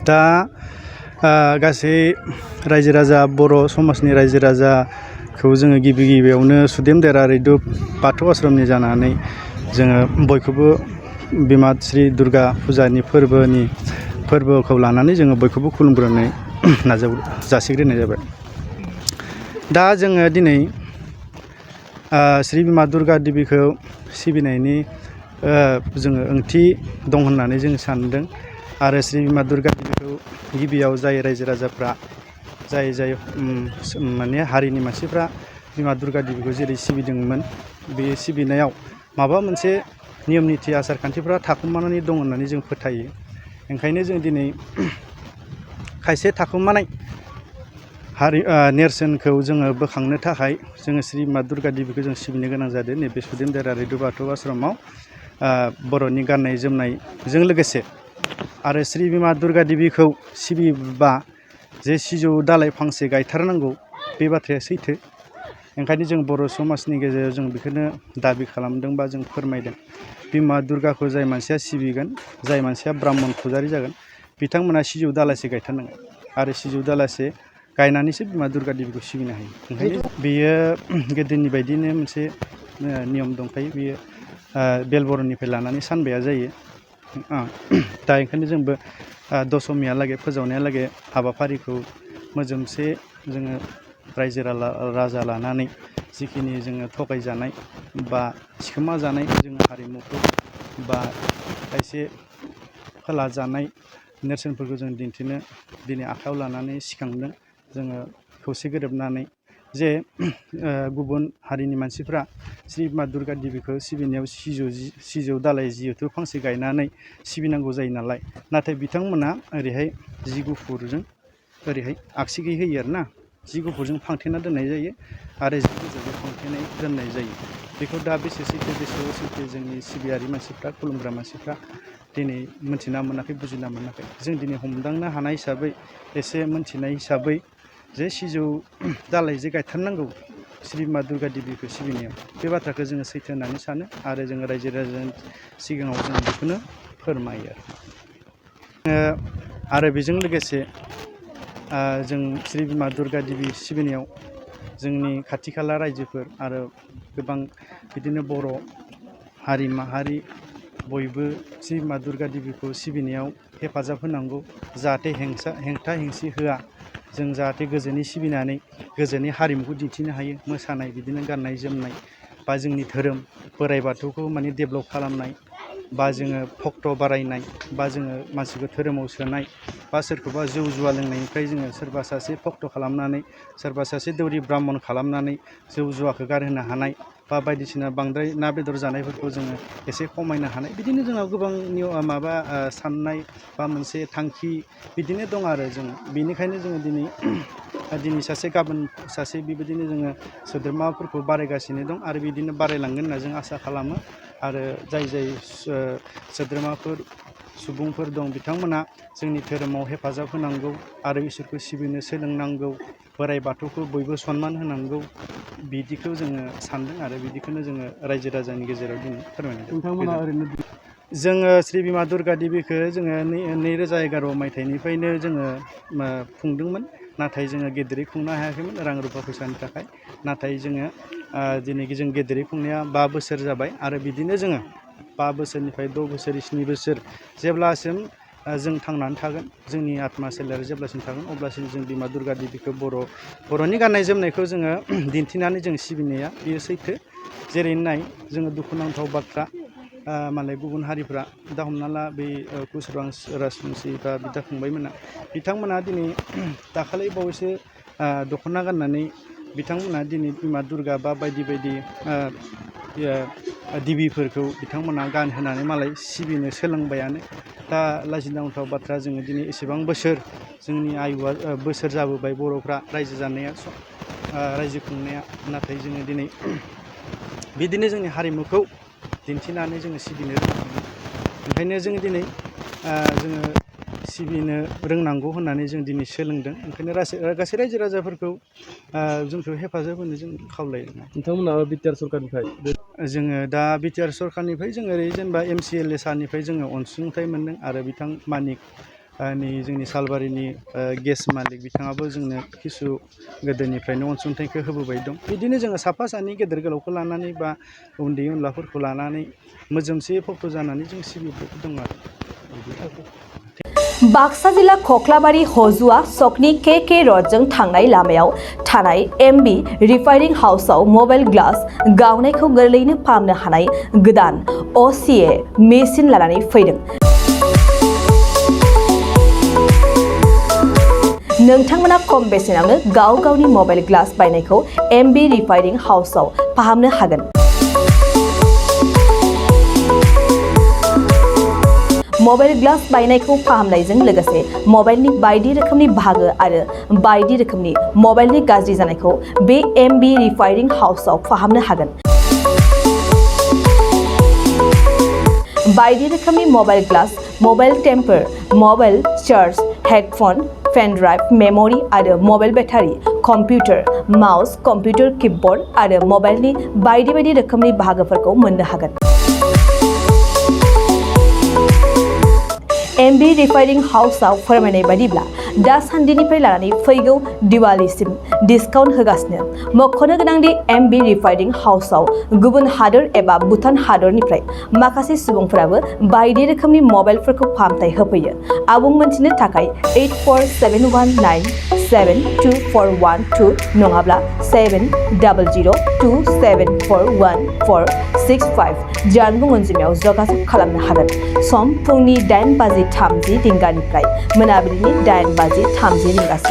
दा गासै रायजो राजा बर' समाजनि रायजो राजाखौ जोङो गिबियावनो सुदेम देरा रैदुब बाथौ आश्रमनि जानानै जोङो बयखौबो बिमा श्री दुर्गा फुजानि फोरबोखौ लानानै जोङो बयखौबो खुलुमग्रोनाय जासिग्रोनाय जाबाय। दा जोङो दिनै श्री बिमा दुर्गा देबिखौ सिबिनायनि जोङो ओंथि दं होननानै जों सानदों आरो श्री बिमा दुर्गा देबिखौ गिबियाव जाय रायजो राजाफ्रा जाय माने हारिनि मानसिफ्रा बिमा दुर्गा देबिखौ जेरै सिबिदोंमोन बे सिबिनायाव माबा मोनसे नियम निथि आसार खान्थिफ्रा थाखुमानानै दं होननानै जों फोथायो। ओंखायनो जों दिनै खायसे थाखुमानाय नेरसोनखौ जोङो बोखांनो थाखाय जोङो श्री बिमा दुर्गा देबिखौ जों सिबिनो गोनां जादों। नैबे सुदेम देरा रैदुब बाथौ आश्रमाव बर'नि गाननाय जोमनायजों लोगोसे आरो श्री बिमा दुर्गा देबिखौ सिबिबा जे सिजौ दालाय फांसे गायथारनांगौ बे बाथ्राया सैथो। ओंखायनो जों बर' समाजनि गेजेराव जों बेखौनो दाबि खालामदों बा जों फोरमायदों। बिमा दुर्गाखौ जाय मानसिया सिबिगोन, जाय मानसिया ब्राह्मण फुजारि जागोन, बिथांमोना सिजौ दालायसे गायथारनांगोन आरो सिजौ दालायसे गायनानैसो बिमा दुर्गा देबिखौ सिबिनो हायो। ओंखायनो बेयो गोदोनि बायदिनो मोनसे नियम दंखायो। बेयो बेलबरननिफ्राय लानानै सानबाया जायो। दा ओंखायनो जोंबो दशमिहालागै फोजावनायालागै हाबाफारिखौ मोजोमसे जोङो रायजो राजा लानानै जिखिनि जोङो थगायजानाय बा सिखोमा जानाय जोङो हारिमुखौ बा खायसे फोला जानाय नेरसोनफोरखौ जों दिन्थिनो दिनै आखायाव लानानै सिखांदों। जोङो खौसे गोरोबनानै जे गुबुन हारिनि मानसिफ्रा श्री बिमा दुर्गा देबिखौ सिबिनायाव सिजौ दालाय जिहेथु फांसे गायनानै सिबिनांगौ जायो नालाय, नाथाय बिथांमोना ओरैहाय जि गुफुरजों ओरैहाय आगसिखै होयो आरोना, जि गुफुरजों फांथेना दोननाय जायो आरो जि गोजाजों फांथेनाय दोननाय जायो। बेखौ दा बेसे सैथो बेसे असैथो जोंनि सिबियारि मानसिफ्रा, खुलुमग्रा मानसिफ्रा दिनै मोनथिना मोनाखै, बुजिना मोनाखै। जों दिनै हमदांनो हानाय हिसाबै, एसे मोनथिनाय हिसाबै जे सिजौ दालाय जे गायथारनांगौ श्री बिमा दुर्गा देबिखौ सिबिनायाव, बे बाथ्राखौ जोङो सैथो होननानै सानो आरो जोङो रायजो राजानि सिगाङाव जों बेखौनो फोरमायो आरो बेजों लोगोसे जों श्री बिमा दुर्गा देबि सिबिनायाव जोंनि खाथि खाला रायजोफोर आरो गोबां बिदिनो बर' हारि माहारि बयबो श्री बिमा दुर्गा देबिखौ सिबिनायाव हेफाजाब होनांगौ। जाहाथे हेंथा हेंसि होआ, जों जाहाथे गोजोनै सिबिनानै गोजोनै हारिमुखौ दिन्थिनो हायो। मोसानाय, बिदिनो गाननाय जोमनाय बा जोंनि धोरोम बोराइ बाथौखौ माने डेभेलप खालामनाय बा जोङो भक्त बारायनाय बा जोङो मानसिखौ धोरोमाव सोनाय बा सोरखौबा जौ जुवा लोंनायनिफ्राय जोङो सोरबा सासे भक्त खालामनानै, सोरबा सासे दौरि ब्राह्मण खालामनानै जौ जुवाखौ गारहोनो हानाय बा बायदिसिना बांद्राय ना बेदर जानायफोरखौ जोङो एसे खमायनो हानाय, बिदिनो जोंनाव गोबां माबा साननाय बा मोनसे थांखि बिदिनो दं आरो जों बेनिखायनो जोङो दिनै सासे गाबोन सासे बेबायदिनो जोङो सोद्रोमाफोरखौ बारायगासिनो दं आरो बिदिनो बारायलांगोन होनना जों आसा खालामो। आरो जाय सोद्रोमाफोर सुबुंफोर दं बिथांमोना जोंनि धोरोमाव हेफाजाब होनांगौ आरो इसोरखौ सिबिनो सोलोंनांगौ, बोराइ बाथौखौ बयबो सनमान होनांगौ, बिदिखौ जोङो सानदों आरो बिदिखौनो जोङो रायजो राजानि गेजेराव दिनै फोरमायनाय जादों। जोङो श्री बिमा दुर्गा देबिखौ जोङो 2011 मायथाइनिफ्रायनो जोङो खुंदोंमोन, नाथाय जोङो गेदेरै खुंनो हायाखैमोन रां रुफा फैसानि थाखाय। नाथाय जोङो दिनै जों गेदेरै खुंनाया 5 बोसोर जाबाय आरो बिदिनो जोङो 5 बोसोरनिफ्राय 6 बोसोर 7 बोसोर जेब्लासिम जों थांनानै थागोन, जोंनि आत्मा सोलेर जेब्लासिम थागोन अब्लासिम जों बिमा दुर्गा देबिखौ बर'नि गाननाय जोमनायखौ जोङो दिन्थिनानै जों सिबिनाया बेयो सैथो। जेरै नाय जोङो दुखुनांथाव बाथ्रा, मालाय गुबुन हारिफ्रा दा हमना ला बै राजबंसि बा बिदा फंबायमोना बिथांमोना दिनै दाखालि बावैसो दख'ना गाननानै बिथांमोना दिनै बिमा दुर्गा बा बायदि बायदि देबिफोरखौ बिथांमोना गानहोनानै मालाय सिबिनो सोलोंबायानो। दा लाजिनांथाव बाथ्रा, जोङो दिनै एसेबां बोसोर जोंनि आयुआ बोसोर जाबोबाय बर'फ्रा रायजो जानाया, रायजो खुंनाया, नाथाय जोङो दिनै बिदिनो जोंनि हारिमुखौ दिन्थिनानै जोङो सिबिनो रोङाखैमोन। ओंखायनो जों दिनै जोङो सिबिनो रोंनांगौ होननानै जों दिनै सोलोंदों। ओंखायनो गासै रायजो राजाफोरखौ जोंखौ हेफाजाब होनो जों खावलायो। नोंथांमोना बिटिआर सरकारनिफ्राय जोङो दा बिटिआर सरकारनिफ्राय जों ओरै जेनेबा MCLA सारनिफ्राय जोङो अनसुंथाइ मोन्दों आरो बिथां मानिक नै जोंनि सालबारिनि गेस मालिक बिथाङाबो जोंनो किसु गोदोनिफ्रायनो अनसुंथाइखौ होबोबाय दं। बिदिनो जोङो साफा सानै गेदेर गोलावखौ लानानै बा उन्दै उनलाफोरखौ लानानै मोजोमसे फट' जानानै जों सिबिबाय दं आरो। बाक्सा जिल्ला खख्लाबारि हजुआ सकनि के रडजों थांनाय लामायाव थानाय एमबि रिफाइनिं हाउसआव मबाइल ग्लास गावनायखौ गोरलैयैनो फाहामनो हानाय गोदान असिए मेसिन लानानै फैदों। नोंथांमोना खम बेसेनावनो गाव गावनि मबाइल ग्लास बायनायखौ एमबि रिफाइनिं हाउसआव फाहामनो हागोन। मबाइल ग्लास बायनायखौ फाहामनायजों लोगोसे मबाइलनि बायदि रोखोमनि बाहागो आरो बायदि रोखोमनि मबाइलनि गाज्रि जानायखौ बे एमबि रिफाइनिं हाउसआव फाहामनो हागोन। बायदि रोखोमनि mobile glass, mobile temper, mobile charge, headphone, pen drive, memory आरो mobile battery, computer, mouse, computer keyboard आरो मबाइलनि बायदि रोखोमनि बाहागोफोरखौ मोननो हागोन। एमबि रिफाइनिं हाउसआव फोरमायनाय बायदिब्ला दासान्दिनिफ्राय लानानै फैगौ दिवालीसिम डिसकाउन्ट होगासिनो। मख'नो गोनांदि एमबि रिफाइनिं हाउसआव गुबुन हादोर एबा भुटान हादरनिफ्राय माखासे सुबुंफोराबो बायदि रोखोमनि मबाइलफोरखौ फाहामथाय होफैयो। आबुं मोनथिनो थाखाय 8471972412 नङाब्ला 7002741465 जानबुं अनजिमायाव जगाजग खालामनो हागोन। सम फुंनि 8:30 रिंगानिफ्राय मोनाबिलिनि 8:30 रिंगासिम।